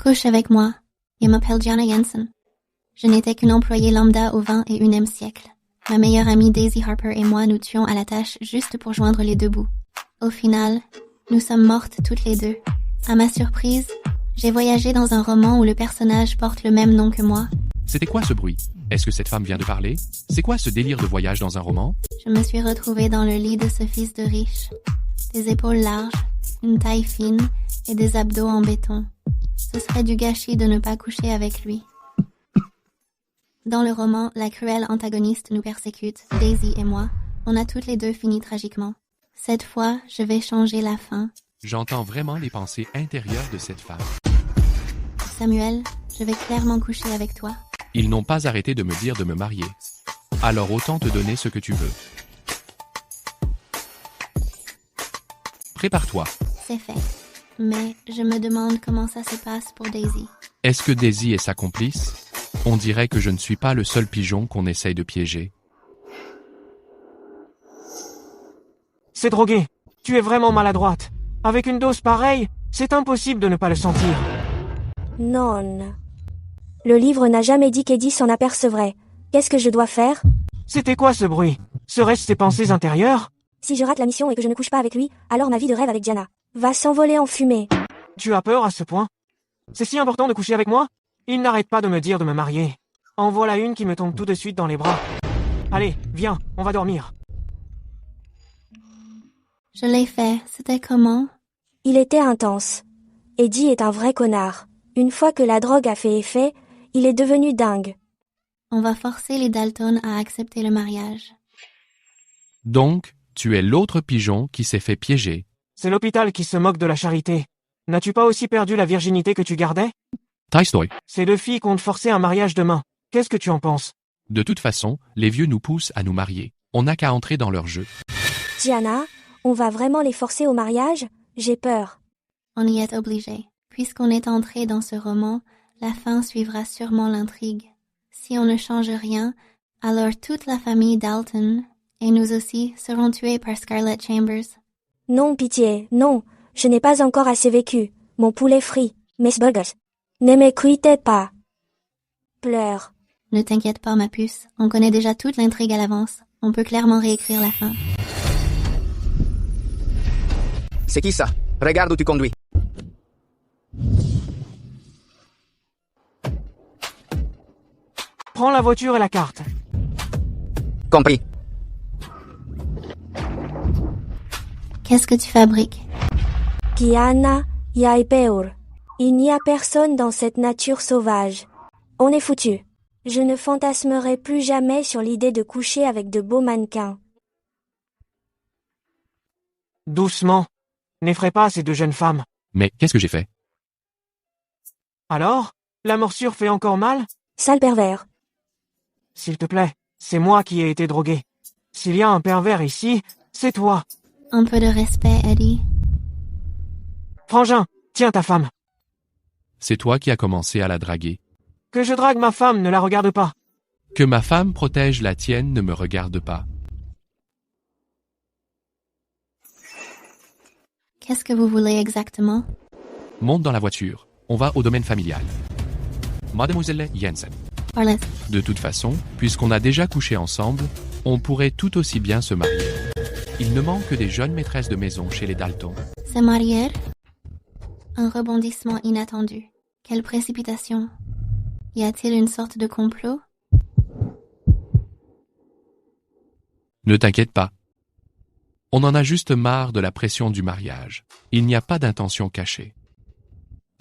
Couche avec moi. Je m'appelle Gianna Jensen. Je n'étais qu'une employée lambda au XXIe siècle. Ma meilleure amie Daisy Harper et moi nous tuions à la tâche juste pour joindre les deux bouts. Au final, nous sommes mortes toutes les deux. À ma surprise, j'ai voyagé dans un roman où le personnage porte le même nom que moi. C'était quoi ce bruit? Est-ce que cette femme vient de parler? C'est quoi ce délire de voyage dans un roman? Je me suis retrouvée dans le lit de ce fils de riche. Des épaules larges, une taille fine et des abdos en béton. Ce serait du gâchis de ne pas coucher avec lui. Dans le roman, la cruelle antagoniste nous persécute, Daisy et moi. On a toutes les deux fini tragiquement. Cette fois, je vais changer la fin. J'entends vraiment les pensées intérieures de cette femme. Samuel, je vais clairement coucher avec toi. Ils n'ont pas arrêté de me dire de me marier. Alors autant te donner ce que tu veux. Prépare-toi. C'est fait. Mais je me demande comment ça se passe pour Daisy. Est-ce que Daisy est sa complice? On dirait que je ne suis pas le seul pigeon qu'on essaye de piéger. C'est drogué. Tu es vraiment maladroite. Avec une dose pareille, c'est impossible de ne pas le sentir. Non. Le livre n'a jamais dit qu'Eddie s'en apercevrait. Qu'est-ce que je dois faire? C'était quoi ce bruit? Serait-ce ses pensées intérieures? Si je rate la mission et que je ne couche pas avec lui, alors ma vie de rêve avec Diana va s'envoler en fumée. Tu as peur à ce point? C'est si important de coucher avec moi? Il n'arrête pas de me dire de me marier. En voilà une qui me tombe tout de suite dans les bras. Allez, viens, on va dormir. Je l'ai fait. C'était comment? Il était intense. Eddie est un vrai connard. Une fois que la drogue a fait effet, il est devenu dingue. On va forcer les Dalton à accepter le mariage. Donc, tu es l'autre pigeon qui s'est fait piéger. C'est l'hôpital qui se moque de la charité. N'as-tu pas aussi perdu la virginité que tu gardais? Tolstoy. Ces deux filles comptent forcer un mariage demain. Qu'est-ce que tu en penses? De toute façon, les vieux nous poussent à nous marier. On n'a qu'à entrer dans leur jeu. Diana, on va vraiment les forcer au mariage? J'ai peur. On y est obligé. Puisqu'on est entré dans ce roman, la fin suivra sûrement l'intrigue. Si on ne change rien, alors toute la famille Dalton, et nous aussi, seront tués par Scarlett Chambers. Non, pitié, non. Je n'ai pas encore assez vécu. Mon poulet frit. Mes burgers. Ne m'écoutez pas. Pleure. Ne t'inquiète pas, ma puce. On connaît déjà toute l'intrigue à l'avance. On peut clairement réécrire la fin. C'est qui ça? Regarde où tu conduis. Prends la voiture et la carte. Compris. Qu'est-ce que tu fabriques? Diana, Yaipeur. Il n'y a personne dans cette nature sauvage. On est foutu. Je ne fantasmerai plus jamais sur l'idée de coucher avec de beaux mannequins. Doucement. N'effraie pas ces deux jeunes femmes. Mais qu'est-ce que j'ai fait? Alors? La morsure fait encore mal? Sale pervers. S'il te plaît, c'est moi qui ai été drogué. S'il y a un pervers ici, c'est toi. Un peu de respect, Eddie. Frangin, tiens ta femme. C'est toi qui as commencé à la draguer. Que je drague ma femme, ne la regarde pas. Que ma femme protège la tienne ne me regarde pas. Qu'est-ce que vous voulez exactement? Monte dans la voiture. On va au domaine familial. Mademoiselle Jensen. Parlez. De toute façon, puisqu'on a déjà couché ensemble, on pourrait tout aussi bien se marier. Il ne manque que des jeunes maîtresses de maison chez les Dalton. Se marier? Un rebondissement inattendu. Quelle précipitation. Y a-t-il une sorte de complot? Ne t'inquiète pas. On en a juste marre de la pression du mariage. Il n'y a pas d'intention cachée.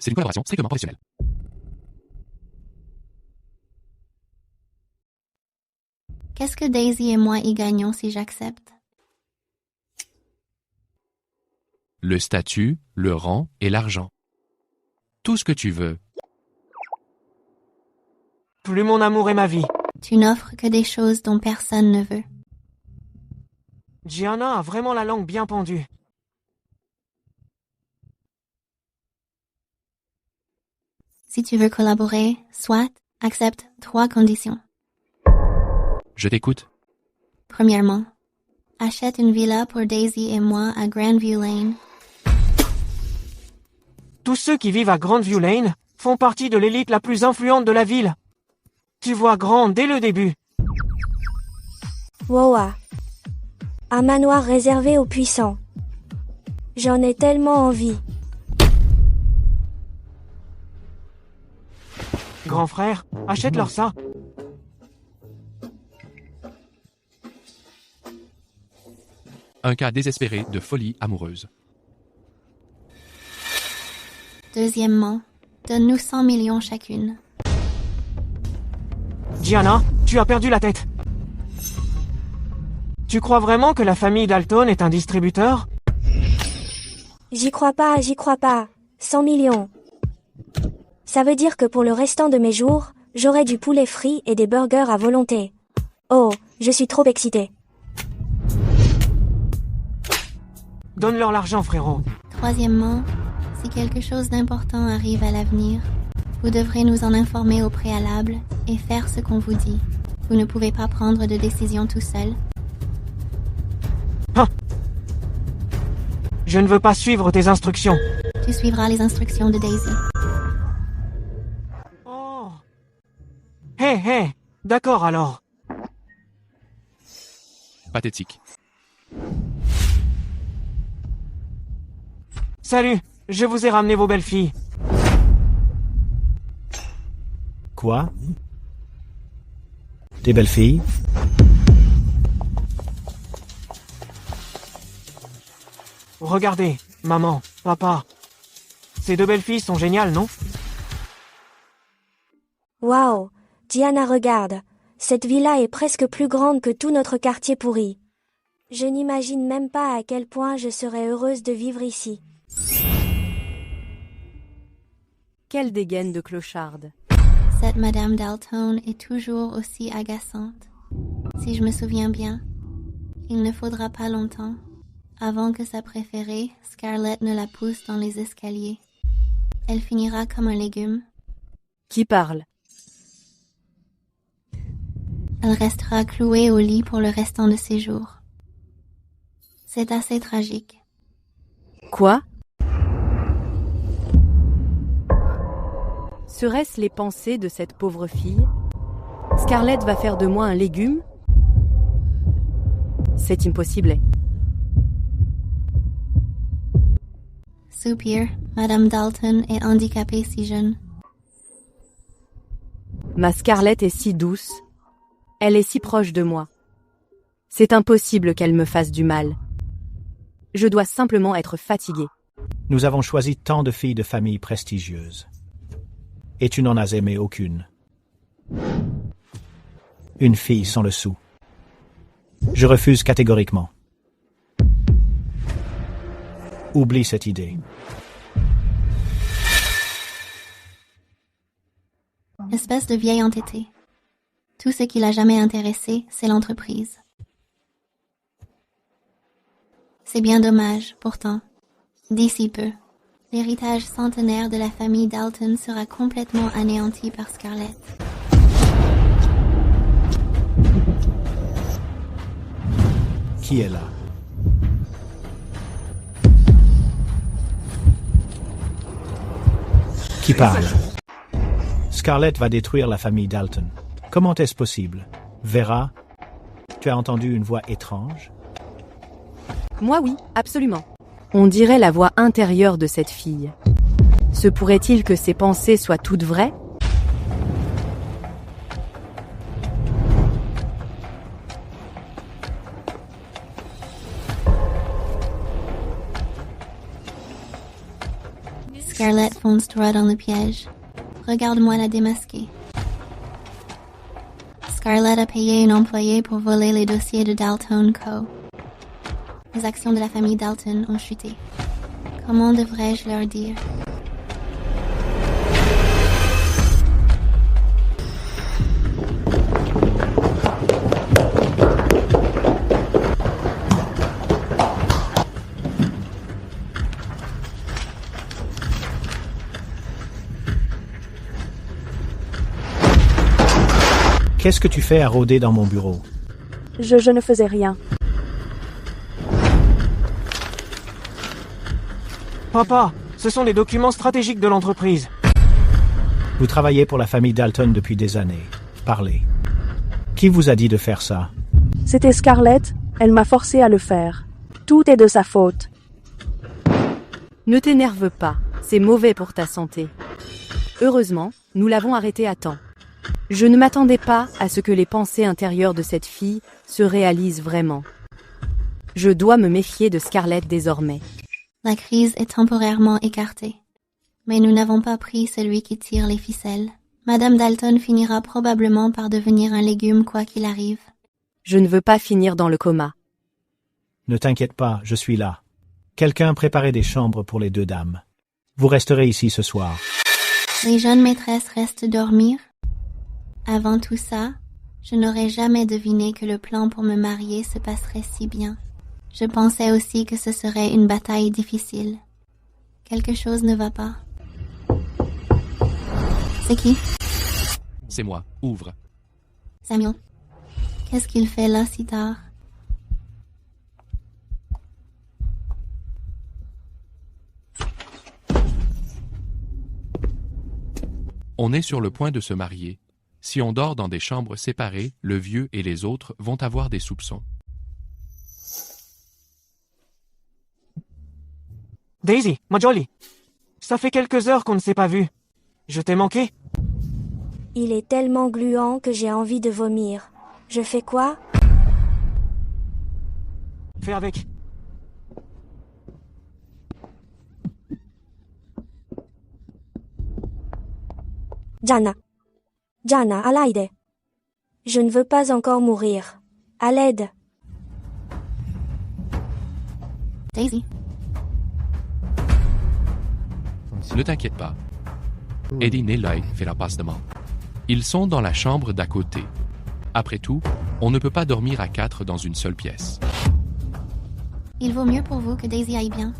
C'est une collaboration strictement professionnelle. Qu'est-ce que Daisy et moi y gagnons si j'accepte? Le statut, le rang et l'argent. Tout ce que tu veux. Plus mon amour et ma vie. Tu n'offres que des choses dont personne ne veut. Gianna a vraiment la langue bien pendue. Si tu veux collaborer, soit, accepte 3 conditions. Je t'écoute. Premièrement, achète une villa pour Daisy et moi à Grandview Lane. Tous ceux qui vivent à Grandview Lane, font partie de l'élite la plus influente de la ville. Tu vois grand dès le début. Woah. Un manoir réservé aux puissants. J'en ai tellement envie. Grand frère, achète-leur ça. Un cas désespéré de folie amoureuse. Deuxièmement, donne-nous 100 millions chacune. Gianna, tu as perdu la tête. Tu crois vraiment que la famille Dalton est un distributeur? J'y crois pas, j'y crois pas. 100 millions. Ça veut dire que pour le restant de mes jours, j'aurai du poulet frit et des burgers à volonté. Oh, je suis trop excitée. Donne-leur l'argent, frérot. Troisièmement, si quelque chose d'important arrive à l'avenir, vous devrez nous en informer au préalable et faire ce qu'on vous dit. Vous ne pouvez pas prendre de décision tout seul. Je ne veux pas suivre tes instructions. Tu suivras les instructions de Daisy. Oh. Hé, d'accord alors. Pathétique. Salut, je vous ai ramené vos belles filles. Quoi? Des belles filles? Regardez, maman, papa. Ces deux belles filles sont géniales, non? Waouh. Gianna, regarde. Cette villa est presque plus grande que tout notre quartier pourri. Je n'imagine même pas à quel point je serais heureuse de vivre ici. Quelle dégaine de clocharde. Cette Madame Dalton est toujours aussi agaçante. Si je me souviens bien, il ne faudra pas longtemps avant que sa préférée, Scarlett, ne la pousse dans les escaliers. Elle finira comme un légume. Qui parle? Elle restera clouée au lit pour le restant de ses jours. C'est assez tragique. Quoi? Seraient-ce les pensées de cette pauvre fille? Scarlett va faire de moi un légume? C'est impossible. Soupir, Madame Dalton est handicapée si jeune. Ma Scarlett est si douce. Elle est si proche de moi. C'est impossible qu'elle me fasse du mal. Je dois simplement être fatiguée. Nous avons choisi tant de filles de familles prestigieuses. Et tu n'en as aimé aucune. Une fille sans le sou. Je refuse catégoriquement. Oublie cette idée. Espèce de vieille entêtée. Tout ce qui l'a jamais intéressé, c'est l'entreprise. C'est bien dommage, pourtant. D'ici peu, l'héritage centenaire de la famille Dalton sera complètement anéanti par Scarlett. Qui est là? Qui parle? Scarlett va détruire la famille Dalton. Comment est-ce possible? Vera, tu as entendu une voix étrange? Moi oui, absolument. On dirait la voix intérieure de cette fille. Se pourrait-il que ses pensées soient toutes vraies? Scarlett fonce droit dans le piège. Regarde-moi la démasquer. Scarlett a payé une employée pour voler les dossiers de Dalton Co. Les actions de la famille Dalton ont chuté. Comment devrais-je leur dire? Qu'est-ce que tu fais à rôder dans mon bureau? Je ne faisais rien. Papa, ce sont les documents stratégiques de l'entreprise. Vous travaillez pour la famille Dalton depuis des années. Parlez. Qui vous a dit de faire ça? C'était Scarlett, elle m'a forcé à le faire. Tout est de sa faute. Ne t'énerve pas, c'est mauvais pour ta santé. Heureusement, nous l'avons arrêté à temps. Je ne m'attendais pas à ce que les pensées intérieures de cette fille se réalisent vraiment. Je dois me méfier de Scarlett désormais. La crise est temporairement écartée. Mais nous n'avons pas pris celui qui tire les ficelles. Madame Dalton finira probablement par devenir un légume quoi qu'il arrive. Je ne veux pas finir dans le coma. Ne t'inquiète pas, je suis là. Quelqu'un préparait des chambres pour les deux dames. Vous resterez ici ce soir. Les jeunes maîtresses restent dormir. Avant tout ça, je n'aurais jamais deviné que le plan pour me marier se passerait si bien. Je pensais aussi que ce serait une bataille difficile. Quelque chose ne va pas. C'est qui? C'est moi, ouvre. Samuel. Qu'est-ce qu'il fait là si tard? On est sur le point de se marier. Si on dort dans des chambres séparées, le vieux et les autres vont avoir des soupçons. Daisy, ma jolie. Ça fait quelques heures qu'on ne s'est pas vu. Je t'ai manqué? Il est tellement gluant que j'ai envie de vomir. Je fais quoi? Fais avec. Jana. Jana, à l'aide. Je ne veux pas encore mourir. À l'aide. Daisy. Ne t'inquiète pas. Eddie Neloy fait la passe de main. Ils sont dans la chambre d'à côté. Après tout, on ne peut pas dormir à 4 dans une seule pièce. Il vaut mieux pour vous que Daisy aille bien.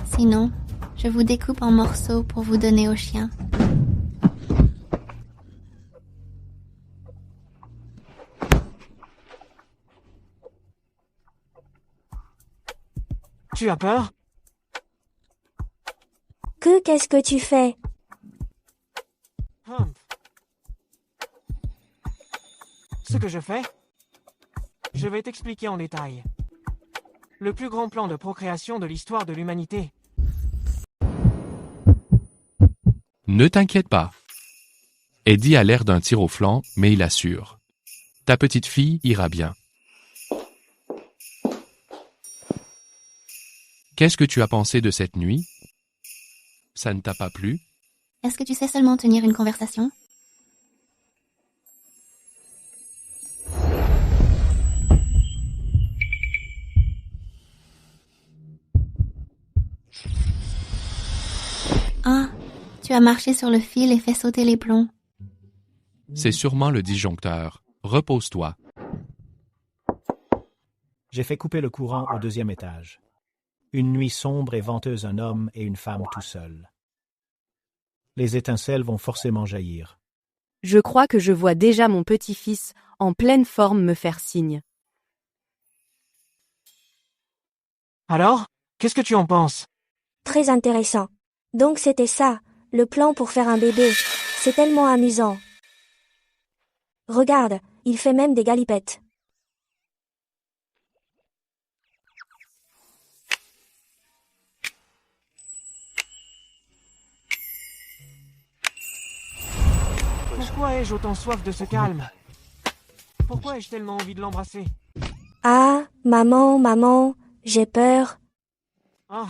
Sinon, je vous découpe en morceaux pour vous donner au chien. Tu as peur? Qu'est-ce que tu fais? Ce que je fais? Je vais t'expliquer en détail. Le plus grand plan de procréation de l'histoire de l'humanité. Ne t'inquiète pas. Eddie a l'air d'un tir au flanc, mais il assure. Ta petite fille ira bien. Qu'est-ce que tu as pensé de cette nuit? Ça ne t'a pas plu? Est-ce que tu sais seulement tenir une conversation? Ah, tu as marché sur le fil et fait sauter les plombs. C'est sûrement le disjoncteur. Repose-toi. J'ai fait couper le courant au 2e étage. Une nuit sombre et venteuse, un homme et une femme tout seuls. Les étincelles vont forcément jaillir. Je crois que je vois déjà mon petit-fils en pleine forme me faire signe. Alors, qu'est-ce que tu en penses? Très intéressant. Donc c'était ça, le plan pour faire un bébé. C'est tellement amusant. Regarde, il fait même des galipettes. Pourquoi ai-je autant soif de ce calme? Pourquoi ai-je tellement envie de l'embrasser? Ah, maman, j'ai peur. Ah.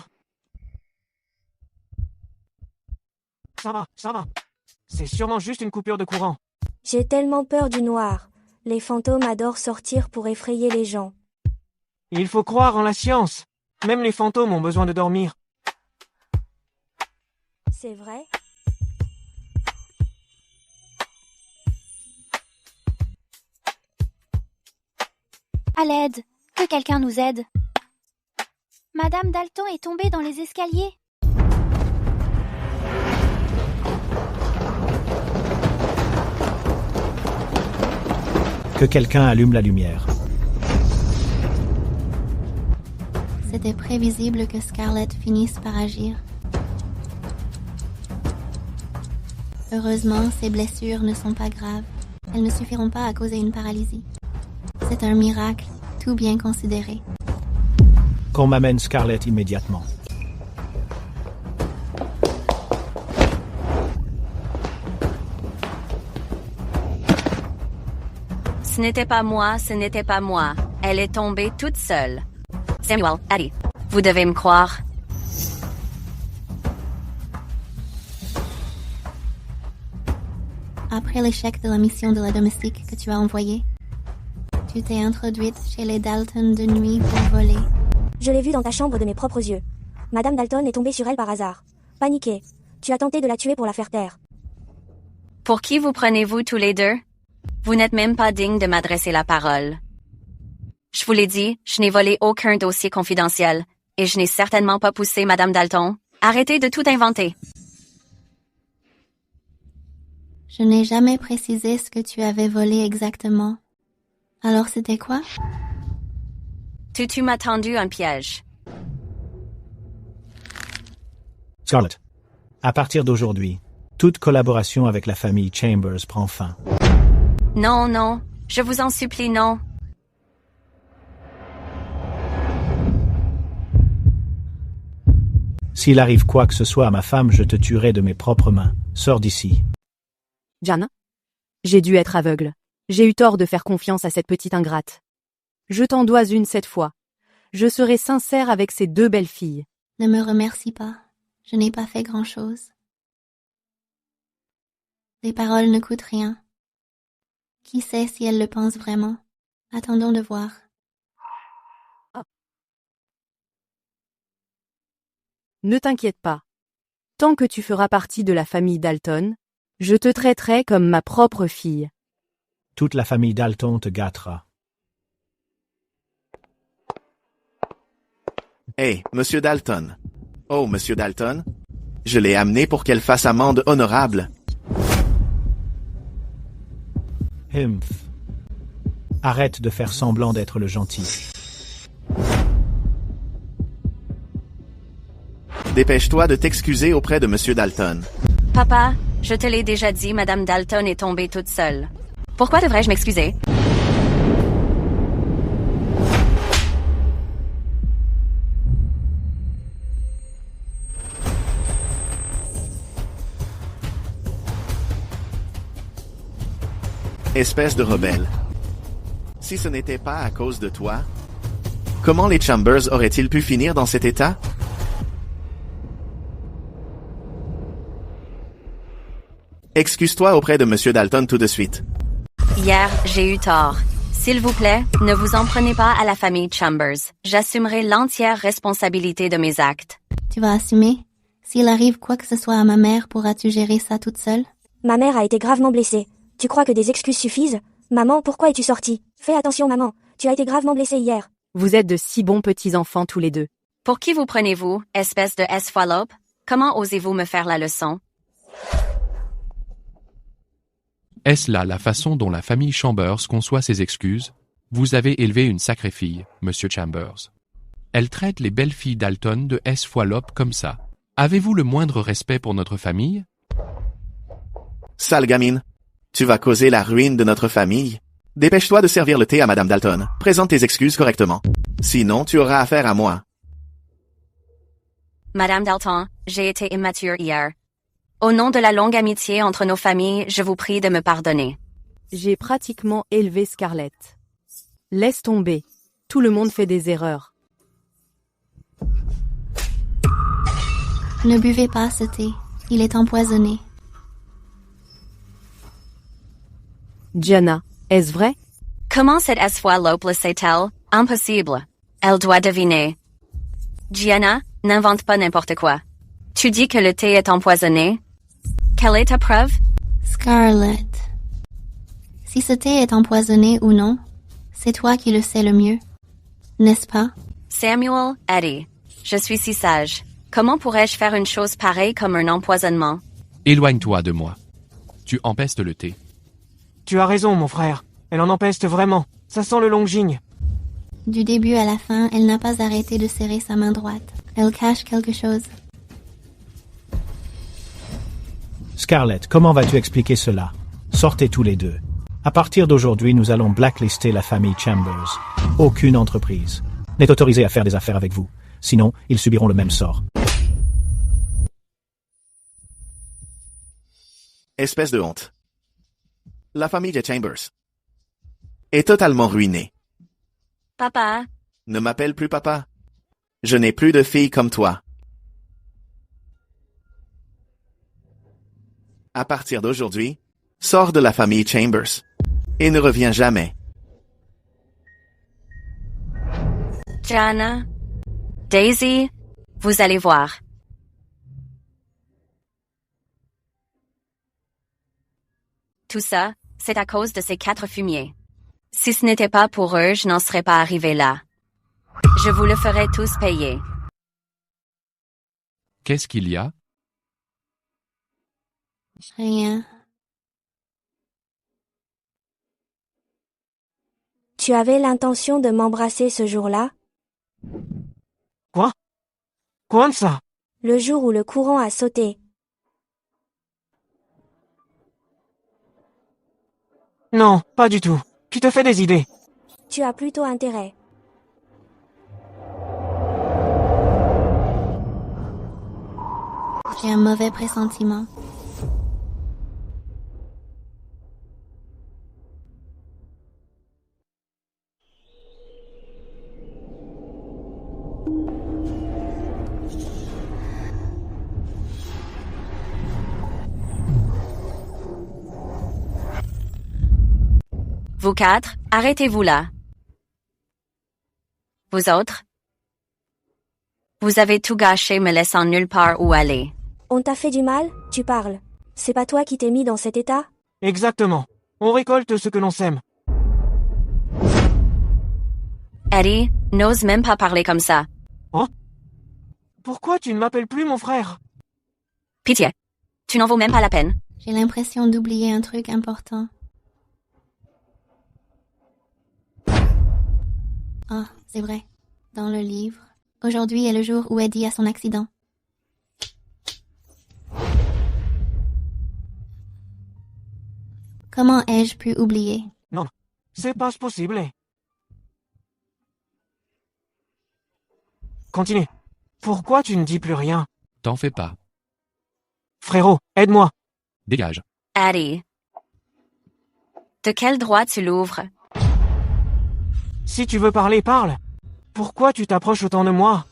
Ça va. C'est sûrement juste une coupure de courant. J'ai tellement peur du noir. Les fantômes adorent sortir pour effrayer les gens. Il faut croire en la science. Même les fantômes ont besoin de dormir. C'est vrai? À l'aide, que quelqu'un nous aide. Madame Dalton est tombée dans les escaliers. Que quelqu'un allume la lumière. C'était prévisible que Scarlett finisse par agir. Heureusement, ses blessures ne sont pas graves. Elles ne suffiront pas à causer une paralysie. C'est un miracle, tout bien considéré. Qu'on m'amène Scarlett immédiatement. Ce n'était pas moi, ce n'était pas moi. Elle est tombée toute seule. Samuel, Addie, vous devez me croire. Après l'échec de la mission de la domestique que tu as envoyée, tu t'es introduite chez les Dalton de nuit pour voler. Je l'ai vue dans ta chambre de mes propres yeux. Madame Dalton est tombée sur elle par hasard. Paniquée. Tu as tenté de la tuer pour la faire taire. Pour qui vous prenez-vous tous les deux? Vous n'êtes même pas digne de m'adresser la parole. Je vous l'ai dit, je n'ai volé aucun dossier confidentiel, et je n'ai certainement pas poussé Madame Dalton. Arrêtez de tout inventer. Je n'ai jamais précisé ce que tu avais volé exactement. Alors c'était quoi? Tu m'as tendu un piège. Scarlett, à partir d'aujourd'hui, toute collaboration avec la famille Chambers prend fin. Non, non, je vous en supplie, non. S'il arrive quoi que ce soit à ma femme, je te tuerai de mes propres mains. Sors d'ici. Diana? J'ai dû être aveugle. J'ai eu tort de faire confiance à cette petite ingrate. Je t'en dois une cette fois. Je serai sincère avec ces deux belles filles. Ne me remercie pas. Je n'ai pas fait grand-chose. Les paroles ne coûtent rien. Qui sait si elles le pensent vraiment? Attendons de voir. Ne t'inquiète pas. Tant que tu feras partie de la famille Dalton, je te traiterai comme ma propre fille. Toute la famille Dalton te gâtera. Hey, Monsieur Dalton. Oh, Monsieur Dalton. Je l'ai amené pour qu'elle fasse amende honorable. Humph. Arrête de faire semblant d'être le gentil. Dépêche-toi de t'excuser auprès de Monsieur Dalton. Papa, je te l'ai déjà dit, Madame Dalton est tombée toute seule. Pourquoi devrais-je m'excuser? Espèce de rebelle. Si ce n'était pas à cause de toi, comment les Chambers auraient-ils pu finir dans cet état? Excuse-toi auprès de Monsieur Dalton tout de suite. Hier, j'ai eu tort. S'il vous plaît, ne vous en prenez pas à la famille Chambers. J'assumerai l'entière responsabilité de mes actes. Tu vas assumer? S'il arrive quoi que ce soit à ma mère, pourras-tu gérer ça toute seule? Ma mère a été gravement blessée. Tu crois que des excuses suffisent? Maman, pourquoi es-tu sortie? Fais attention, maman. Tu as été gravement blessée hier. Vous êtes de si bons petits-enfants tous les deux. Pour qui vous prenez-vous, espèce de esphalope? Comment osez-vous me faire la leçon? Est-ce là la façon dont la famille Chambers conçoit ses excuses? Vous avez élevé une sacrée fille, Monsieur Chambers. Elle traite les belles filles Dalton de esphalope comme ça. Avez-vous le moindre respect pour notre famille? Sale gamine. Tu vas causer la ruine de notre famille. Dépêche-toi de servir le thé à Madame Dalton. Présente tes excuses correctement. Sinon, tu auras affaire à moi. Madame Dalton, j'ai été immature hier. Au nom de la longue amitié entre nos familles, je vous prie de me pardonner. J'ai pratiquement élevé Scarlett. Laisse tomber. Tout le monde fait des erreurs. Ne buvez pas ce thé. Il est empoisonné. Diana, est-ce vrai? Comment cette esphalope le sait-elle? Impossible. Elle doit deviner. Gianna, n'invente pas n'importe quoi. Tu dis que le thé est empoisonné? Quelle est ta preuve? Scarlett. Si ce thé est empoisonné ou non, c'est toi qui le sais le mieux. N'est-ce pas? Samuel, Eddie. Je suis si sage. Comment pourrais-je faire une chose pareille comme un empoisonnement? Éloigne-toi de moi. Tu empestes le thé. Tu as raison, mon frère. Elle en empeste vraiment. Ça sent le Longines. Du début à la fin, elle n'a pas arrêté de serrer sa main droite. Elle cache quelque chose. Scarlett, comment vas-tu expliquer cela? Sortez tous les deux. À partir d'aujourd'hui, nous allons blacklister la famille Chambers. Aucune entreprise n'est autorisée à faire des affaires avec vous. Sinon, ils subiront le même sort. Espèce de honte. La famille des Chambers est totalement ruinée. Papa, Ne m'appelle plus papa. Je n'ai plus de filles comme toi. À partir d'aujourd'hui, sors de la famille Chambers et ne reviens jamais. Gianna, Daisy, vous allez voir. Tout ça, c'est à cause de ces 4 fumiers. Si ce n'était pas pour eux, je n'en serais pas arrivé là. Je vous le ferai tous payer. Qu'est-ce qu'il y a? Rien. Tu avais l'intention de m'embrasser ce jour-là? Quoi? Quand ça? Le jour où le courant a sauté. Non, pas du tout. Tu te fais des idées. Tu as plutôt intérêt. J'ai un mauvais pressentiment. Vous 4, arrêtez-vous là. Vous autres? Vous avez tout gâché me laissant nulle part où aller. On t'a fait du mal? Tu parles. C'est pas toi qui t'es mis dans cet état? Exactement. On récolte ce que l'on sème. Eddie, n'ose même pas parler comme ça. Oh? Pourquoi tu ne m'appelles plus mon frère? Pitié. Tu n'en vaux même pas la peine. J'ai l'impression d'oublier un truc important. Ah, c'est vrai. Dans le livre, aujourd'hui est le jour où Eddie a son accident. Comment ai-je pu oublier? Non, c'est pas possible. Continue. Pourquoi tu ne dis plus rien? T'en fais pas. Frérot, aide-moi. Dégage. Eddie. De quel droit tu l'ouvres? Si tu veux parler, parle. Pourquoi tu t'approches autant de moi?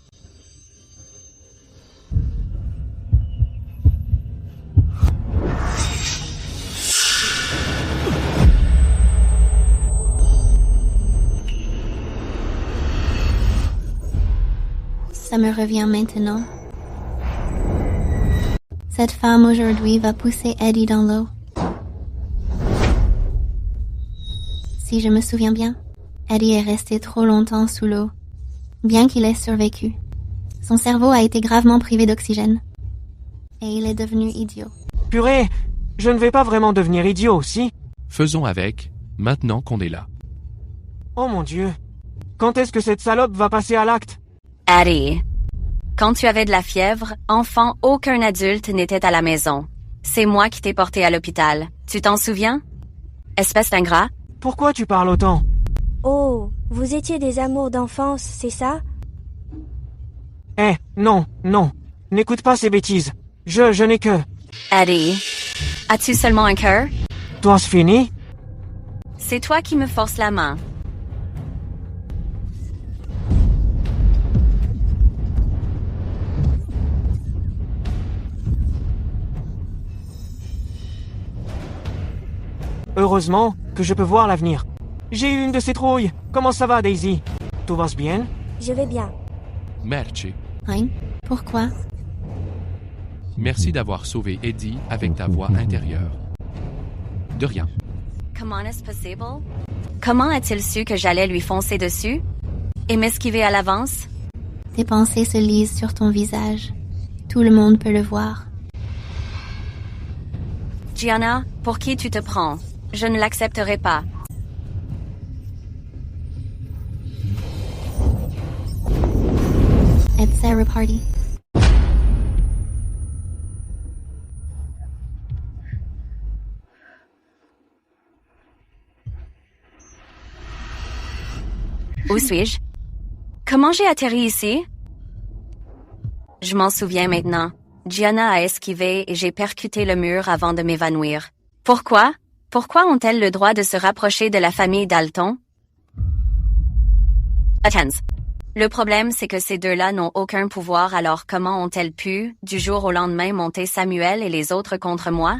Ça me revient maintenant. Cette femme aujourd'hui va pousser Eddie dans l'eau. Si je me souviens bien, Eddie est resté trop longtemps sous l'eau, bien qu'il ait survécu. Son cerveau a été gravement privé d'oxygène. Et il est devenu idiot. Purée, je ne vais pas vraiment devenir idiot, si? Faisons avec, maintenant qu'on est là. Oh mon Dieu. Quand est-ce que cette salope va passer à l'acte? Eddie. Quand tu avais de la fièvre, enfant, aucun adulte n'était à la maison. C'est moi qui t'ai porté à l'hôpital. Tu t'en souviens? Espèce d'ingrat? Pourquoi tu parles autant? Oh, vous étiez des amours d'enfance, c'est ça? Non. N'écoute pas ces bêtises. Je n'ai que... Eddie. As-tu seulement un cœur? Toi, c'est fini? C'est toi qui me forces la main. Heureusement que je peux voir l'avenir. J'ai eu une de ces trouilles. Comment ça va, Daisy? Tout va bien? Je vais bien. Merci. Hein? Pourquoi? Merci d'avoir sauvé Eddie avec ta voix intérieure. De rien. Comment est-ce possible? Comment a-t-il su que j'allais lui foncer dessus? Et m'esquiver à l'avance? Tes pensées se lisent sur ton visage. Tout le monde peut le voir. Gianna, pour qui tu te prends? Je ne l'accepterai pas. It's Sarah Party. Où suis-je? Comment j'ai atterri ici? Je m'en souviens maintenant. Gianna a esquivé et j'ai percuté le mur avant de m'évanouir. Pourquoi? Pourquoi ont-elles le droit de se rapprocher de la famille Dalton? Attends. Le problème, c'est que ces deux-là n'ont aucun pouvoir, alors comment ont-elles pu, du jour au lendemain, monter Samuel et les autres contre moi?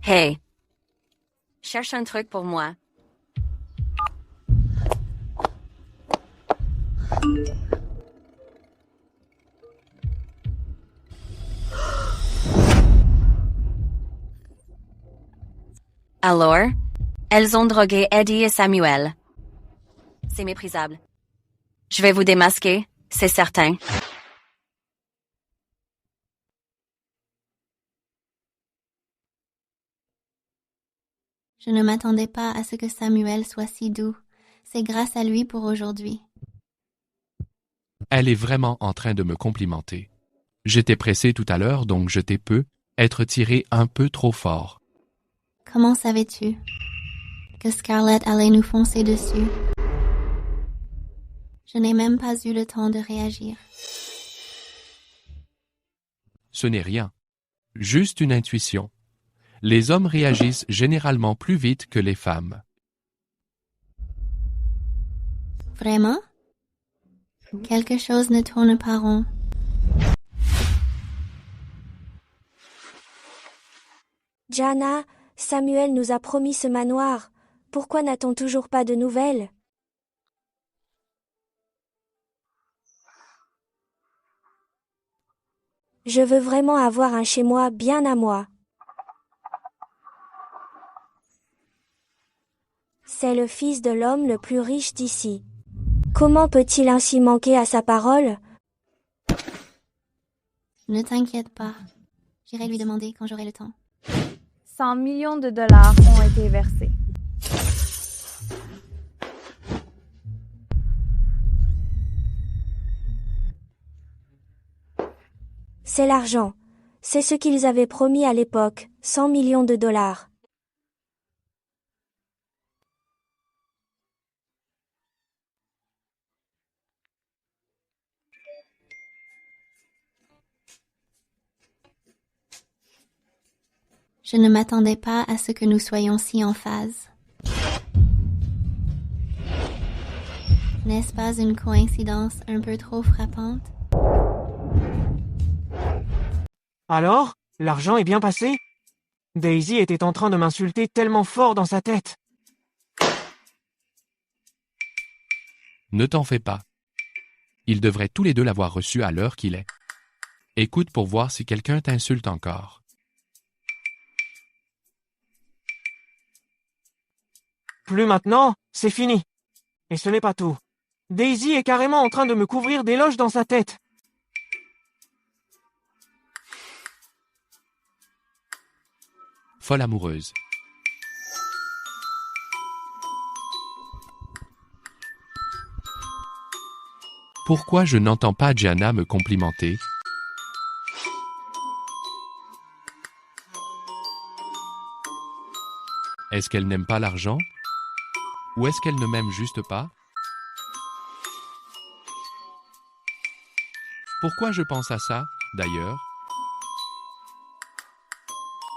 Hey! Cherche un truc pour moi. Alors, elles ont drogué Eddie et Samuel. C'est méprisable. Je vais vous démasquer, c'est certain. Je ne m'attendais pas à ce que Samuel soit si doux. C'est grâce à lui pour aujourd'hui. Elle est vraiment en train de me complimenter. J'étais pressé tout à l'heure, donc je t'ai peu, être tiré un peu trop fort. Comment savais-tu que Scarlett allait nous foncer dessus? Je n'ai même pas eu le temps de réagir. Ce n'est rien. Juste une intuition. Les hommes réagissent généralement plus vite que les femmes. Vraiment? Quelque chose ne tourne pas rond. Gianna, Samuel nous a promis ce manoir. Pourquoi n'a-t-on toujours pas de nouvelles? Je veux vraiment avoir un chez moi bien à moi. C'est le fils de l'homme le plus riche d'ici. Comment peut-il ainsi manquer à sa parole? Ne t'inquiète pas. J'irai lui demander quand j'aurai le temps. 100 millions de dollars ont été versés. C'est l'argent. C'est ce qu'ils avaient promis à l'époque, 100 millions de dollars. Je ne m'attendais pas à ce que nous soyons si en phase. N'est-ce pas une coïncidence un peu trop frappante? Alors, l'argent est bien passé? Daisy était en train de m'insulter tellement fort dans sa tête. Ne t'en fais pas. Ils devraient tous les deux l'avoir reçu à l'heure qu'il est. Écoute pour voir si quelqu'un t'insulte encore. Plus maintenant, c'est fini. Et ce n'est pas tout. Daisy est carrément en train de me couvrir d'éloges dans sa tête. Folle amoureuse. Pourquoi je n'entends pas Gianna me complimenter? Est-ce qu'elle n'aime pas l'argent? Ou est-ce qu'elle ne m'aime juste pas? Pourquoi je pense à ça, d'ailleurs?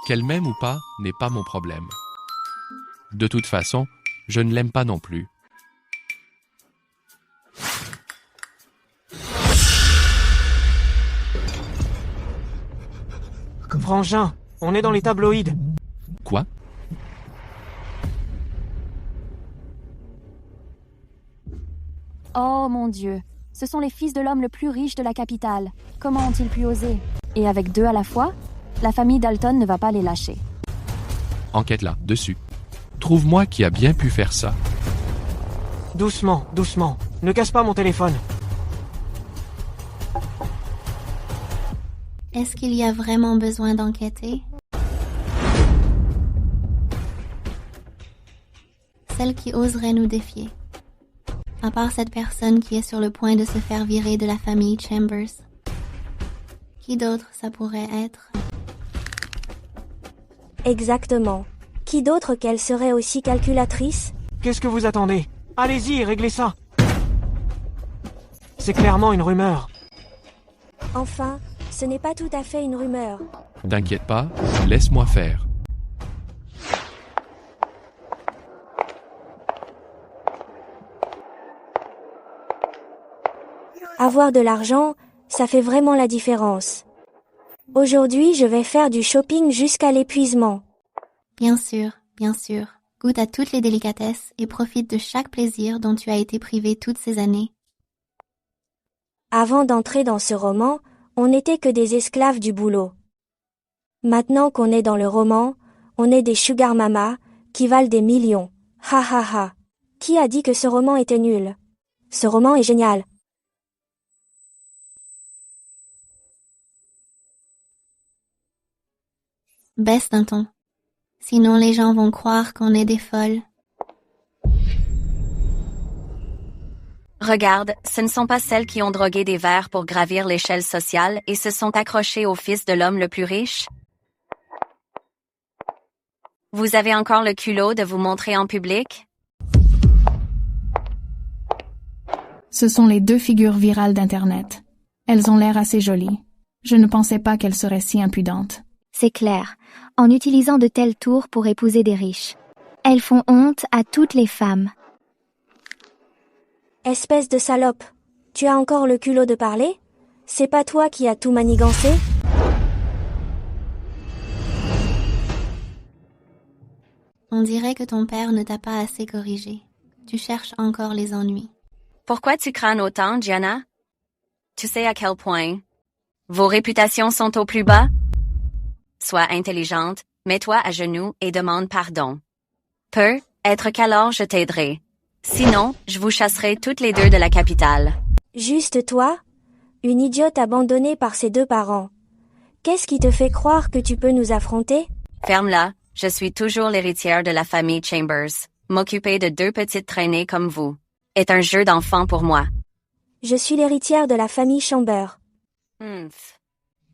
Qu'elle m'aime ou pas n'est pas mon problème. De toute façon, je ne l'aime pas non plus. Frangin, on est dans les tabloïds. Quoi? Oh mon Dieu, ce sont les fils de l'homme le plus riche de la capitale. Comment ont-ils pu oser? Et avec deux à la fois? La famille Dalton ne va pas les lâcher. Enquête là, dessus. Trouve-moi qui a bien pu faire ça. Doucement, doucement. Ne casse pas mon téléphone. Est-ce qu'il y a vraiment besoin d'enquêter? Celle qui oserait nous défier. À part cette personne qui est sur le point de se faire virer de la famille Chambers. Qui d'autre ça pourrait être? Exactement. Qui d'autre qu'elle serait aussi calculatrice? Qu'est-ce que vous attendez? Allez-y, réglez ça. C'est clairement une rumeur. Enfin, ce n'est pas tout à fait une rumeur. T'inquiète pas, laisse-moi faire. Avoir de l'argent, ça fait vraiment la différence. Aujourd'hui, je vais faire du shopping jusqu'à l'épuisement. Bien sûr, bien sûr. Goûte à toutes les délicatesses et profite de chaque plaisir dont tu as été privé toutes ces années. Avant d'entrer dans ce roman, on n'était que des esclaves du boulot. Maintenant qu'on est dans le roman, on est des sugar mama, qui valent des millions. Ha ha ha. Qui a dit que ce roman était nul? Ce roman est génial. Baisse d'un ton. Sinon les gens vont croire qu'on est des folles. Regarde, ce ne sont pas celles qui ont drogué des verres pour gravir l'échelle sociale et se sont accrochées au fils de l'homme le plus riche? Vous avez encore le culot de vous montrer en public? Ce sont les 2 figures virales d'Internet. Elles ont l'air assez jolies. Je ne pensais pas qu'elles seraient si impudentes. C'est clair, en utilisant de tels tours pour épouser des riches. Elles font honte à toutes les femmes. Espèce de salope. Tu as encore le culot de parler? C'est pas toi qui as tout manigancé? On dirait que ton père ne t'a pas assez corrigé. Tu cherches encore les ennuis. Pourquoi tu crânes autant, Gianna? Tu sais à quel point vos réputations sont au plus bas? Sois intelligente, mets-toi à genoux et demande pardon. Peut-être qu'alors je t'aiderai. Sinon, je vous chasserai toutes les 2 de la capitale. Juste toi? Une idiote abandonnée par ses 2 parents. Qu'est-ce qui te fait croire que tu peux nous affronter? Ferme-la, je suis toujours l'héritière de la famille Chambers. M'occuper de 2 petites traînées comme vous est un jeu d'enfant pour moi. Je suis l'héritière de la famille Chambers.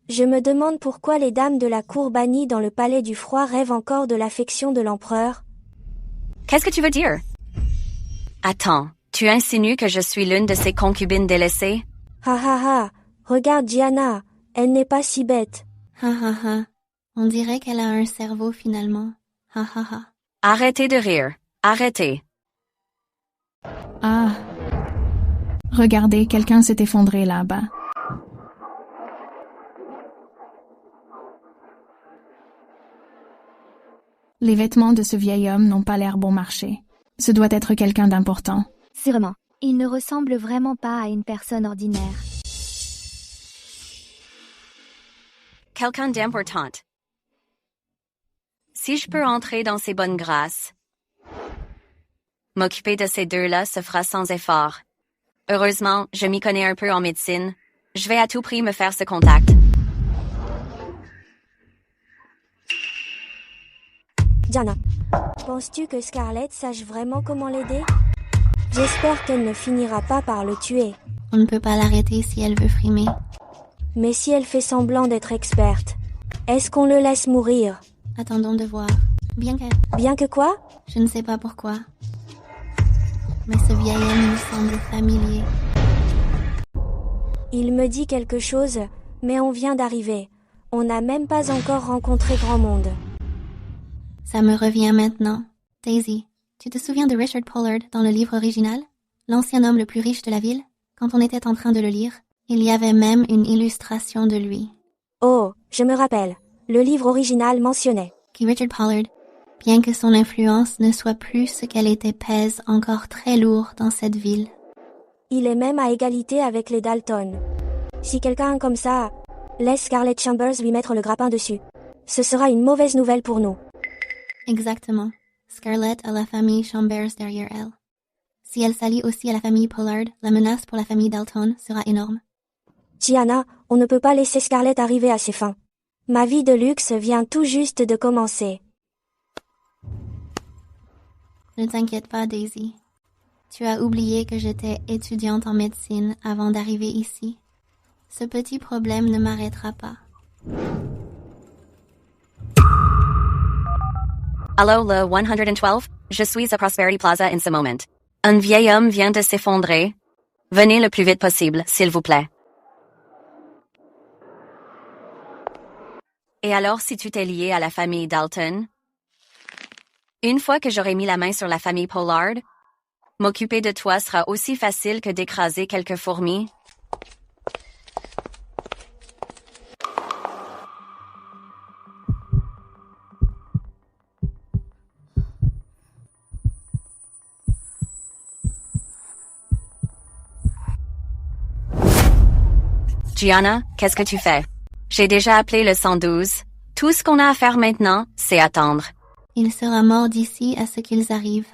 Je me demande pourquoi les dames de la cour bannies dans le palais du froid rêvent encore de l'affection de l'empereur. Qu'est-ce que tu veux dire? Attends, tu insinues que je suis l'une de ces concubines délaissées? Ha ha ha, regarde Gianna, elle n'est pas si bête. Ha ha ha, on dirait qu'elle a un cerveau finalement. Ha ha ha. Arrêtez de rire, arrêtez. Ah. Regardez, quelqu'un s'est effondré là-bas. Les vêtements de ce vieil homme n'ont pas l'air bon marché. Ce doit être quelqu'un d'important. Sûrement. Il ne ressemble vraiment pas à une personne ordinaire. Quelqu'un d'important. Si je peux entrer dans ses bonnes grâces, m'occuper de ces 2-là se fera sans effort. Heureusement, je m'y connais un peu en médecine. Je vais à tout prix me faire ce contact. Gianna, penses-tu que Scarlett sache vraiment comment l'aider? J'espère qu'elle ne finira pas par le tuer. On ne peut pas l'arrêter si elle veut frimer. Mais si elle fait semblant d'être experte, est-ce qu'on le laisse mourir? Attendons de voir. Bien que quoi? Je ne sais pas pourquoi. Mais ce vieil homme me semble familier. Il me dit quelque chose, mais on vient d'arriver. On n'a même pas encore rencontré grand monde. Ça me revient maintenant. Daisy, tu te souviens de Richard Pollard dans le livre original? L'ancien homme le plus riche de la ville? Quand on était en train de le lire, il y avait même une illustration de lui. Oh, je me rappelle. Le livre original mentionnait que Richard Pollard, bien que son influence ne soit plus ce qu'elle était, pèse encore très lourd dans cette ville. Il est même à égalité avec les Dalton. Si quelqu'un comme ça laisse Scarlett Chambers lui mettre le grappin dessus, ce sera une mauvaise nouvelle pour nous. Exactement. Scarlett a la famille Chambers derrière elle. Si elle s'allie aussi à la famille Pollard, la menace pour la famille Dalton sera énorme. Gianna, on ne peut pas laisser Scarlett arriver à ses fins. Ma vie de luxe vient tout juste de commencer. Ne t'inquiète pas, Daisy. Tu as oublié que j'étais étudiante en médecine avant d'arriver ici. Ce petit problème ne m'arrêtera pas. Allô, le 112? Je suis à Prosperity Plaza in ce moment. Un vieil homme vient de s'effondrer. Venez le plus vite possible, s'il vous plaît. Et alors si tu t'es lié à la famille Dalton? Une fois que j'aurai mis la main sur la famille Pollard, m'occuper de toi sera aussi facile que d'écraser quelques fourmis. Gianna, qu'est-ce que tu fais? J'ai déjà appelé le 112. Tout ce qu'on a à faire maintenant, c'est attendre. Il sera mort d'ici à ce qu'ils arrivent.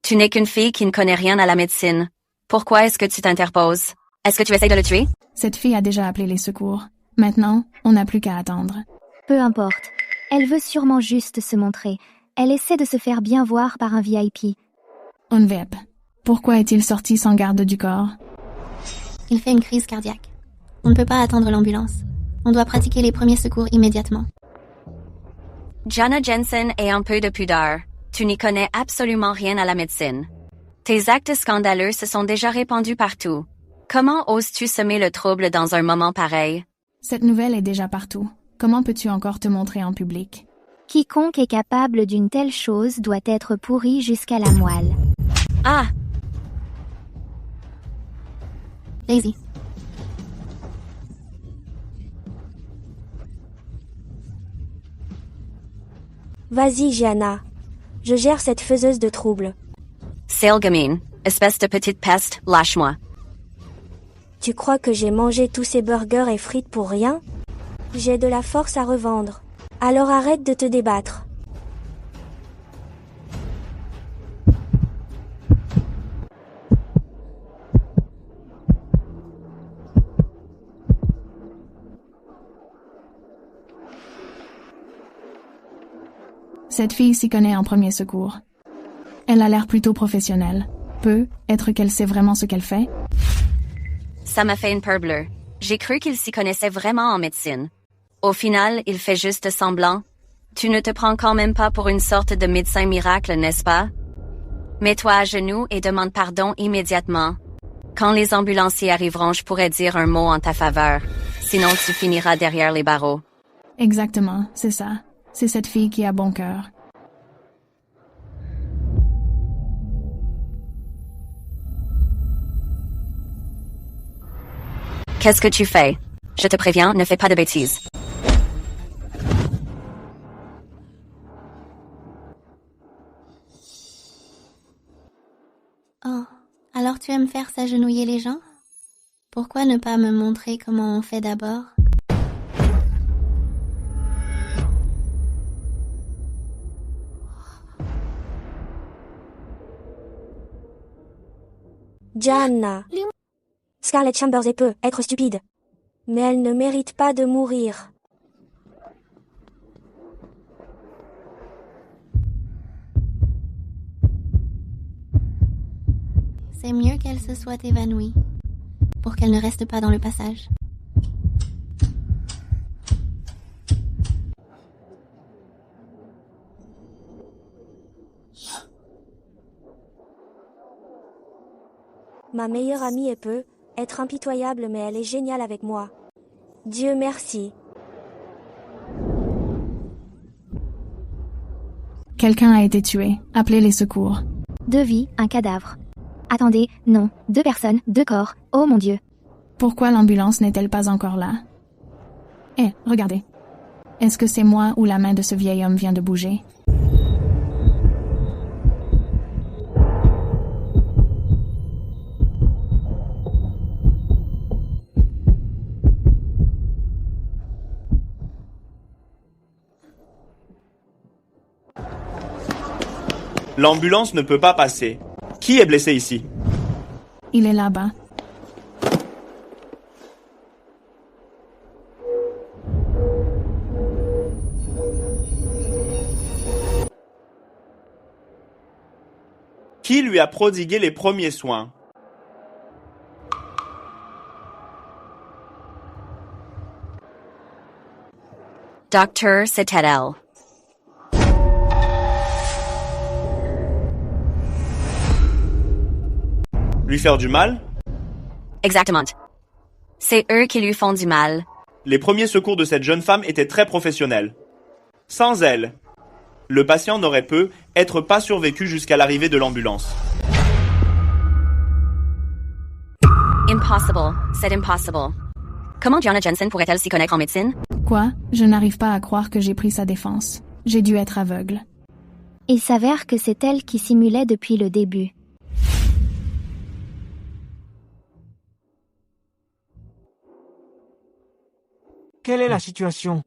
Tu n'es qu'une fille qui ne connaît rien à la médecine. Pourquoi est-ce que tu t'interposes? Est-ce que tu essaies de le tuer? Cette fille a déjà appelé les secours. Maintenant, on n'a plus qu'à attendre. Peu importe. Elle veut sûrement juste se montrer. Elle essaie de se faire bien voir par un VIP. Onvep, pourquoi est-il sorti sans garde du corps? Il fait une crise cardiaque. On ne peut pas attendre l'ambulance. On doit pratiquer les premiers secours immédiatement. Gianna Jensen ait un peu de pudeur. Tu n'y connais absolument rien à la médecine. Tes actes scandaleux se sont déjà répandus partout. Comment oses-tu semer le trouble dans un moment pareil? Cette nouvelle est déjà partout. Comment peux-tu encore te montrer en public? Quiconque est capable d'une telle chose doit être pourri jusqu'à la moelle. Ah! Daisy. Vas-y, Gianna. Je gère cette faiseuse de troubles. Sale gamine, espèce de petite peste, lâche-moi. Tu crois que j'ai mangé tous ces burgers et frites pour rien? J'ai de la force à revendre. Alors arrête de te débattre. Cette fille s'y connaît en premier secours. Elle a l'air plutôt professionnelle. Peut être qu'elle sait vraiment ce qu'elle fait. Ça m'a fait une peur bleue. J'ai cru qu'il s'y connaissait vraiment en médecine. Au final, il fait juste semblant. Tu ne te prends quand même pas pour une sorte de médecin miracle, n'est-ce pas? Mets-toi à genoux et demande pardon immédiatement. Quand les ambulanciers arriveront, je pourrai dire un mot en ta faveur. Sinon, tu finiras derrière les barreaux. Exactement, c'est ça. C'est cette fille qui a bon cœur. Qu'est-ce que tu fais? Je te préviens, ne fais pas de bêtises. Oh, alors tu aimes faire s'agenouiller les gens? Pourquoi ne pas me montrer comment on fait d'abord? Gianna. Scarlett Chambers peut être stupide. Mais elle ne mérite pas de mourir. C'est mieux qu'elle se soit évanouie, pour qu'elle ne reste pas dans le passage. Ma meilleure amie peut être impitoyable, mais elle est géniale avec moi. Dieu merci. Quelqu'un a été tué. Appelez les secours. 2 vies, un cadavre. Attendez, non, 2 personnes, 2 corps. Oh mon Dieu. Pourquoi l'ambulance n'est-elle pas encore là? Regardez. Est-ce que c'est moi ou la main de ce vieil homme vient de bouger? L'ambulance ne peut pas passer. Qui est blessé ici? Il est là-bas. Qui lui a prodigué les premiers soins? Docteur, c'était elle. Lui faire du mal? Exactement. C'est eux qui lui font du mal. Les premiers secours de cette jeune femme étaient très professionnels. Sans elle, le patient n'aurait pu être pas survécu jusqu'à l'arrivée de l'ambulance. Impossible. C'est impossible. Comment Gianna Jensen pourrait-elle s'y connaître en médecine? Quoi? Je n'arrive pas à croire que j'ai pris sa défense. J'ai dû être aveugle. Il s'avère que c'est elle qui simulait depuis le début. Quelle est la situation?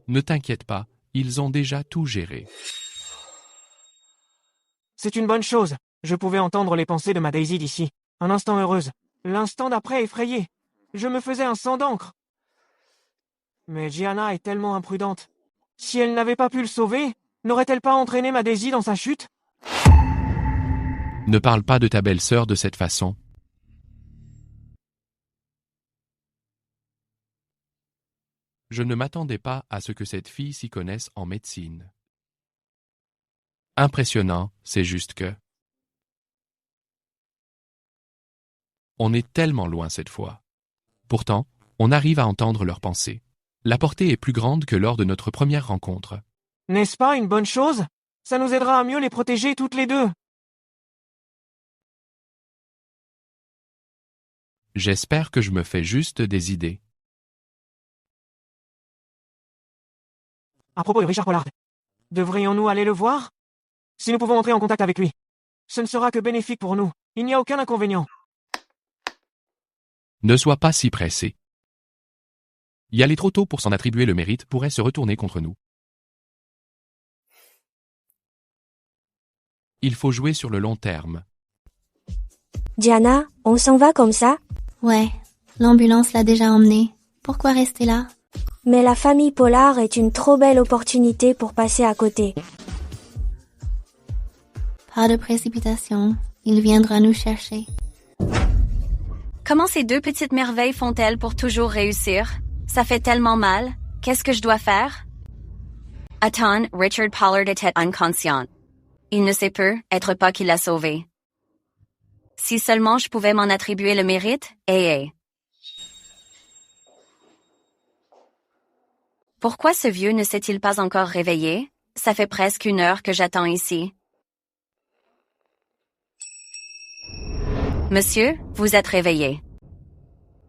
Ne t'inquiète pas, ils ont déjà tout géré. C'est une bonne chose. Je pouvais entendre les pensées de ma Daisy d'ici. Un instant heureuse. L'instant d'après effrayée. Je me faisais un sang d'encre. Mais Gianna est tellement imprudente. Si elle n'avait pas pu le sauver, n'aurait-elle pas entraîné ma Daisy dans sa chute? Ne parle pas de ta belle-sœur de cette façon. Je ne m'attendais pas à ce que cette fille s'y connaisse en médecine. Impressionnant, c'est juste que... On est tellement loin cette fois. Pourtant, on arrive à entendre leurs pensées. La portée est plus grande que lors de notre première rencontre. N'est-ce pas une bonne chose? Ça nous aidera à mieux les protéger toutes les deux. J'espère que je me fais juste des idées. À propos de Richard Pollard, devrions-nous aller le voir? Si nous pouvons entrer en contact avec lui, ce ne sera que bénéfique pour nous. Il n'y a aucun inconvénient. Ne sois pas si pressé. Y aller trop tôt pour s'en attribuer le mérite pourrait se retourner contre nous. Il faut jouer sur le long terme. Gianna, on s'en va comme ça? Ouais, l'ambulance l'a déjà emmené. Pourquoi rester là? Mais la famille Pollard est une trop belle opportunité pour passer à côté. Pas de précipitation. Il viendra nous chercher. Comment ces deux petites merveilles font-elles pour toujours réussir? Ça fait tellement mal. Qu'est-ce que je dois faire? Attends, Richard Pollard était inconscient. Il ne sait peu être pas qui l'a sauvé. Si seulement je pouvais m'en attribuer le mérite, Pourquoi ce vieux ne s'est-il pas encore réveillé? Ça fait presque 1 heure que j'attends ici. Monsieur, vous êtes réveillé.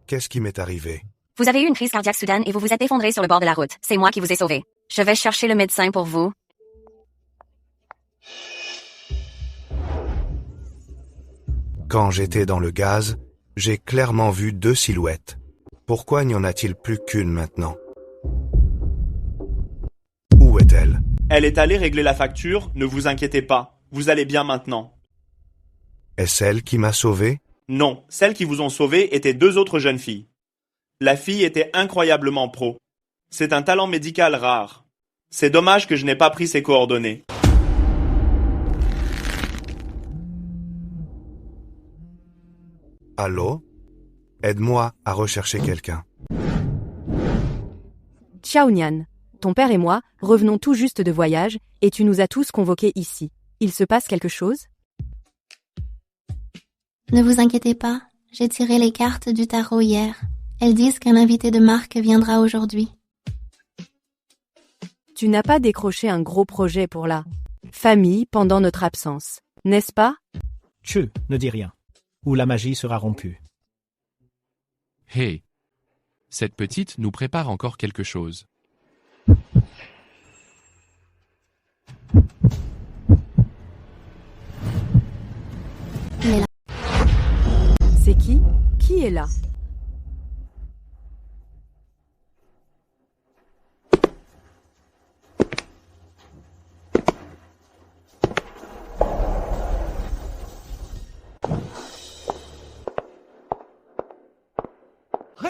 Qu'est-ce qui m'est arrivé? Vous avez eu une crise cardiaque soudaine et vous vous êtes effondré sur le bord de la route. C'est moi qui vous ai sauvé. Je vais chercher le médecin pour vous. Quand j'étais dans le gaz, j'ai clairement vu 2 silhouettes. Pourquoi n'y en a-t-il plus qu'une maintenant? Où est-elle? Elle est allée régler la facture, ne vous inquiétez pas. Vous allez bien maintenant. Est-ce elle qui m'a sauvé? Non, celles qui vous ont sauvé étaient 2 autres jeunes filles. La fille était incroyablement pro. C'est un talent médical rare. C'est dommage que je n'ai pas pris ses coordonnées. Allô? Aide-moi à rechercher quelqu'un. Ciao Nian. Ton père et moi revenons tout juste de voyage et tu nous as tous convoqués ici. Il se passe quelque chose? Ne vous inquiétez pas, j'ai tiré les cartes du tarot hier. Elles disent qu'un invité de marque viendra aujourd'hui. Tu n'as pas décroché un gros projet pour la famille pendant notre absence, n'est-ce pas? Ne dis rien, ou la magie sera rompue. Hey! Cette petite nous prépare encore quelque chose. C'est qui? Qui est là?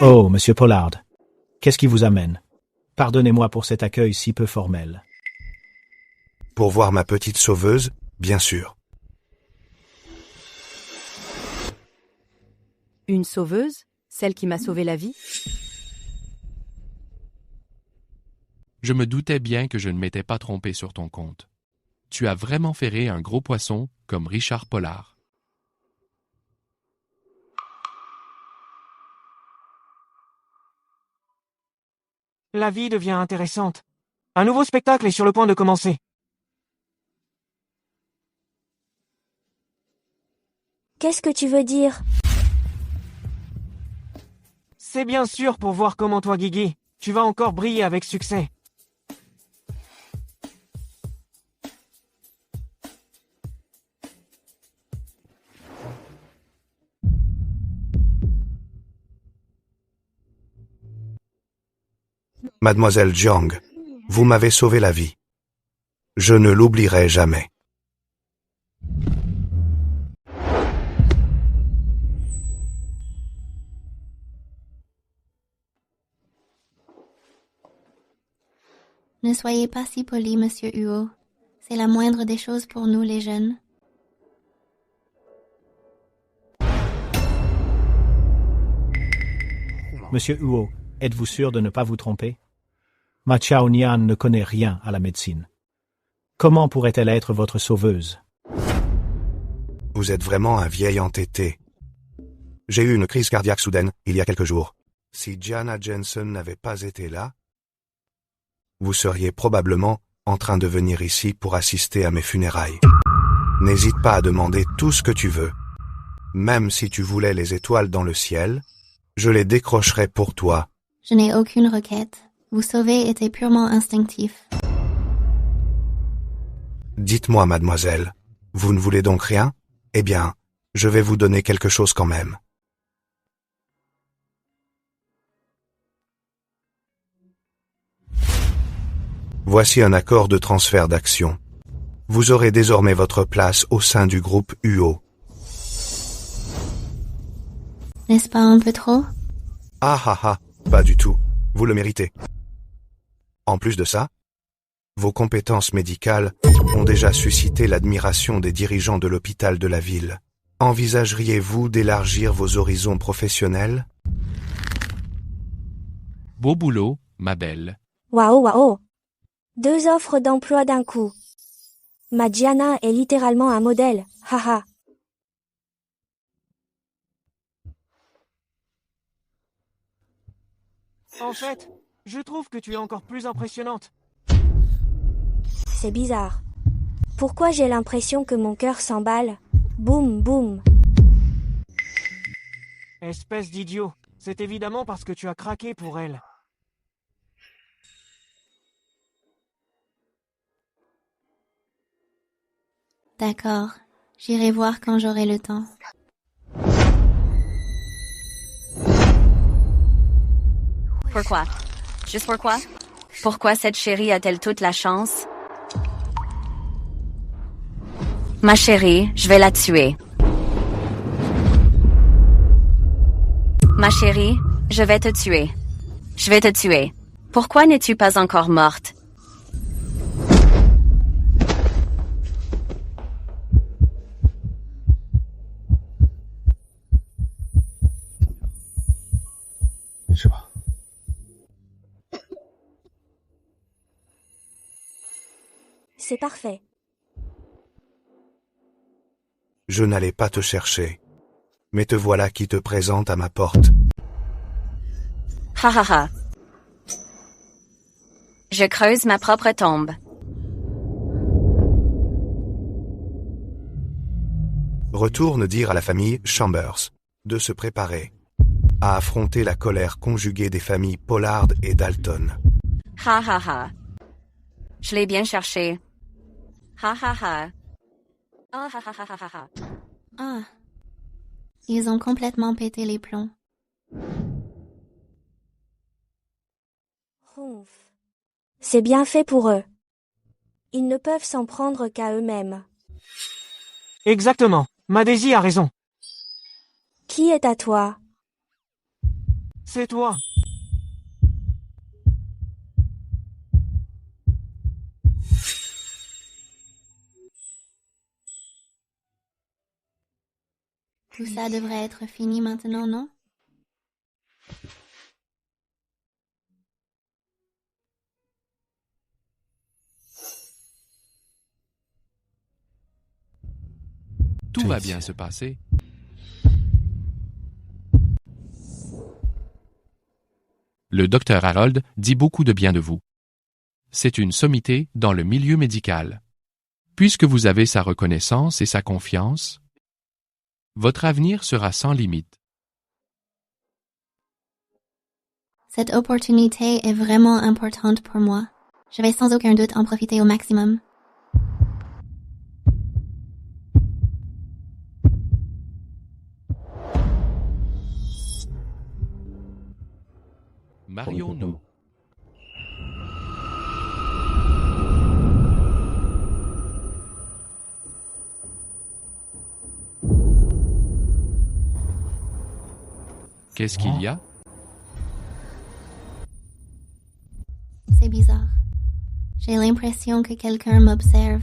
Oh, monsieur Pollard. Qu'est-ce qui vous amène? Pardonnez-moi pour cet accueil si peu formel. Pour voir ma petite sauveuse, bien sûr. Une sauveuse? Celle qui m'a sauvé la vie? Je me doutais bien que je ne m'étais pas trompé sur ton compte. Tu as vraiment ferré un gros poisson, comme Richard Pollard. La vie devient intéressante. Un nouveau spectacle est sur le point de commencer. Qu'est-ce que tu veux dire? C'est bien sûr pour voir comment toi, Guigui, tu vas encore briller avec succès. Mademoiselle Jiang, vous m'avez sauvé la vie. Je ne l'oublierai jamais. Ne soyez pas si poli, monsieur Huo. C'est la moindre des choses pour nous, les jeunes. Monsieur Huo, êtes-vous sûr de ne pas vous tromper? Ma Chao Nian ne connaît rien à la médecine. Comment pourrait-elle être votre sauveuse? Vous êtes vraiment un vieil entêté. J'ai eu une crise cardiaque soudaine, il y a quelques jours. Si Gianna Jensen n'avait pas été là, vous seriez probablement en train de venir ici pour assister à mes funérailles. N'hésite pas à demander tout ce que tu veux. Même si tu voulais les étoiles dans le ciel, je les décrocherai pour toi. Je n'ai aucune requête. Vous sauver était purement instinctif. Dites-moi, mademoiselle, vous ne voulez donc rien? Eh bien, je vais vous donner quelque chose quand même. Voici un accord de transfert d'action. Vous aurez désormais votre place au sein du groupe UO. N'est-ce pas un peu trop? Ah ah ah, pas du tout. Vous le méritez. En plus de ça, vos compétences médicales ont déjà suscité l'admiration des dirigeants de l'hôpital de la ville. Envisageriez-vous d'élargir vos horizons professionnels? Beau boulot, ma belle. Waouh, waouh! 2 offres d'emploi d'un coup. Ma Gianna est littéralement un modèle, haha. En fait, je trouve que tu es encore plus impressionnante. C'est bizarre. Pourquoi j'ai l'impression que mon cœur s'emballe? Boum, boum. Espèce d'idiot. C'est évidemment parce que tu as craqué pour elle. D'accord. J'irai voir quand j'aurai le temps. Pourquoi? Juste pourquoi? Pourquoi cette chérie a-t-elle toute la chance? Ma chérie, je vais la tuer. Ma chérie, je vais te tuer. Je vais te tuer. Pourquoi n'es-tu pas encore morte? C'est parfait. Je n'allais pas te chercher. Mais te voilà qui te présente à ma porte. Ha ha ha. Je creuse ma propre tombe. Retourne dire à la famille Chambers de se préparer à affronter la colère conjuguée des familles Pollard et Dalton. Ha ha ha. Je l'ai bien cherché. Ha ha ha. Ah ha ha ha ha ha. Ah. Ils ont complètement pété les plombs. C'est bien fait pour eux. Ils ne peuvent s'en prendre qu'à eux-mêmes. Exactement. Ma Daisy a raison. Qui est à toi? C'est toi. Tout ça devrait être fini maintenant, non? bien se passer. Le docteur Harold dit beaucoup de bien de vous. C'est une sommité dans le milieu médical. Puisque vous avez sa reconnaissance et sa confiance, votre avenir sera sans limite. Cette opportunité est vraiment importante pour moi. Je vais sans aucun doute en profiter au maximum. Marions-nous. Qu'est-ce qu'il y a? C'est bizarre. J'ai l'impression que quelqu'un m'observe.